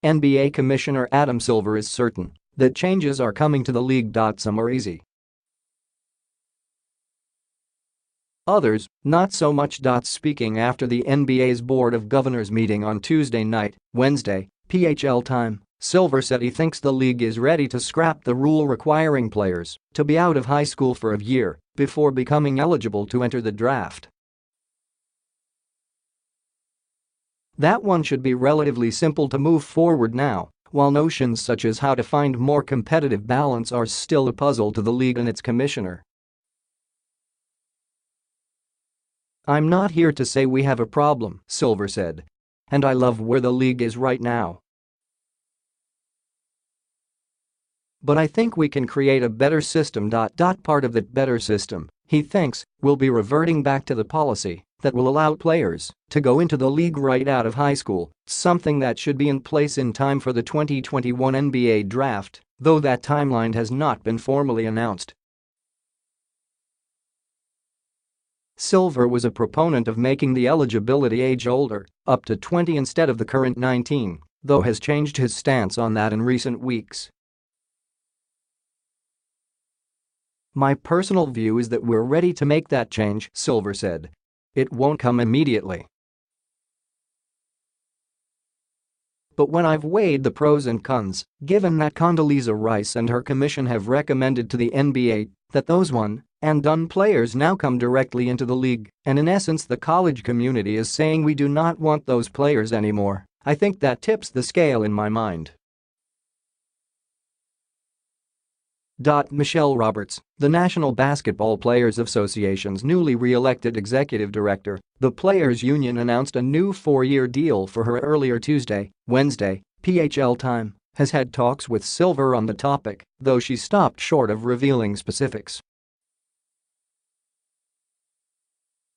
NBA Commissioner Adam Silver is certain that changes are coming to the league. Some are easy. Others, not so much. Speaking after the NBA's Board of Governors meeting on Tuesday night, Wednesday, PHL time, Silver said he thinks the league is ready to scrap the rule requiring players to be out of high school for a year before becoming eligible to enter the draft. That one should be relatively simple to move forward now, while notions such as how to find more competitive balance are still a puzzle to the league and its commissioner. "I'm not here to say we have a problem," Silver said. "And I love where the league is right now. But I think we can create a better system. Part of that better system, he thinks, will be reverting back to the policy that will allow players to go into the league right out of high school, something that should be in place in time for the 2021 NBA draft, though that timeline has not been formally announced." Silver was a proponent of making the eligibility age older, up to 20 instead of the current 19, though has changed his stance on that in recent weeks. "My personal view is that we're ready to make that change," Silver said. "It won't come immediately. But when I've weighed the pros and cons, given that Condoleezza Rice and her commission have recommended to the NBA that those one-and-done players now come directly into the league, and in essence the college community is saying we do not want those players anymore, I think that tips the scale in my mind." Michelle Roberts, the National Basketball Players Association's newly re-elected executive director, the Players Union announced a new 4-year deal for her earlier Tuesday, Wednesday, PHL time, has had talks with Silver on the topic, though she stopped short of revealing specifics.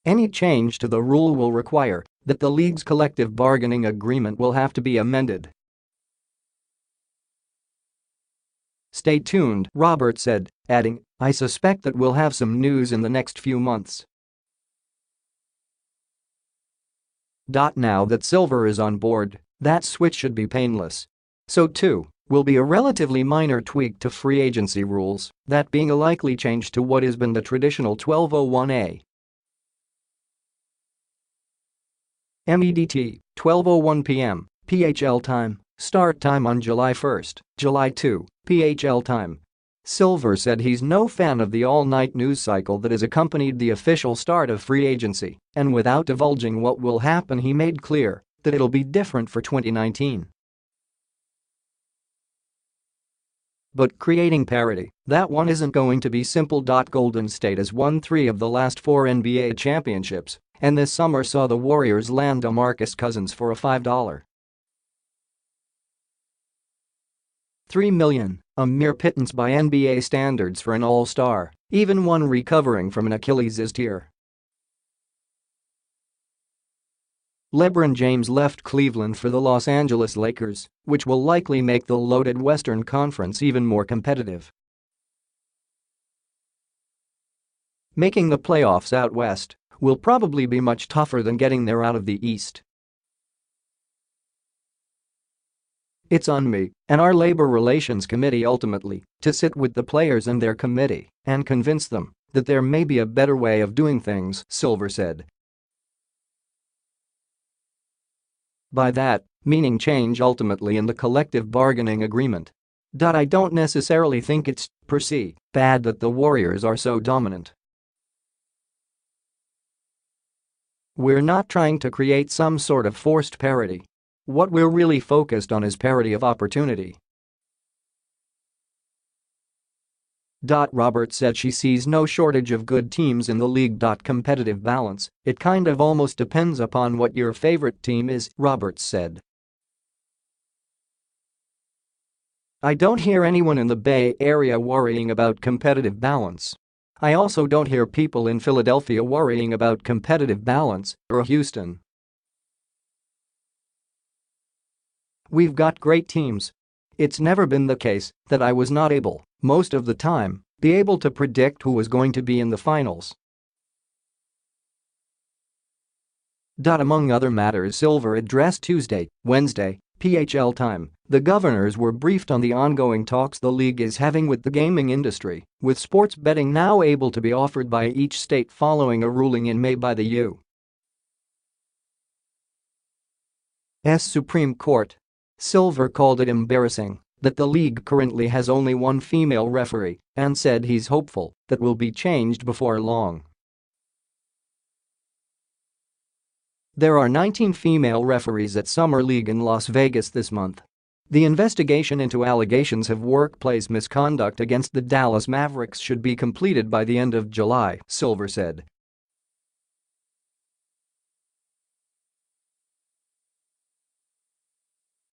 "Any change to the rule will require that the league's collective bargaining agreement will have to be amended. Stay tuned," Roberts said, adding, "I suspect that we'll have some news in the next few months." Now that Silver is on board, that switch should be painless. So too will be a relatively minor tweak to free agency rules, that being a likely change to what has been the traditional 1201A. MEDT, 12:01 p.m., PHL time, start time on July 1, July 2, PHL time. Silver said he's no fan of the all-night news cycle that has accompanied the official start of free agency, and without divulging what will happen he made clear that it'll be different for 2019. But creating parity, that one isn't going to be simple. Golden State has won 3 of the last 4 NBA championships, and this summer saw the Warriors land DeMarcus Cousins for a $5.3 million, a mere pittance by NBA standards for an all-star, even one recovering from an Achilles tear. LeBron James left Cleveland for the Los Angeles Lakers, which will likely make the loaded Western Conference even more competitive. Making the playoffs out west will probably be much tougher than getting there out of the East. It's on me and our Labor Relations Committee ultimately to sit with the players and their committee and convince them that there may be a better way of doing things, Silver said. By that, meaning change ultimately in the collective bargaining agreement. I don't necessarily think it's, per se, bad that the Warriors are so dominant. We're not trying to create some sort of forced parity. What we're really focused on is parity of opportunity. Roberts said she sees no shortage of good teams in the league. Competitive balance, it kind of almost depends upon what your favorite team is, Roberts said. I don't hear anyone in the Bay Area worrying about competitive balance. I also don't hear people in Philadelphia worrying about competitive balance, or Houston. We've got great teams. It's never been the case that I was not able, most of the time, be able to predict who was going to be in the finals. Among other matters Silver addressed Tuesday, Wednesday, PHL time, The governors were briefed on the ongoing talks the league is having with the gaming industry, with sports betting now able to be offered by each state following a ruling in May by the U.S. Supreme Court. Silver called it embarrassing that the league currently has only one female referee and said he's hopeful that will be changed before long. There are 19 female referees at Summer League in Las Vegas this month. The investigation into allegations of workplace misconduct against the Dallas Mavericks should be completed by the end of July, Silver said.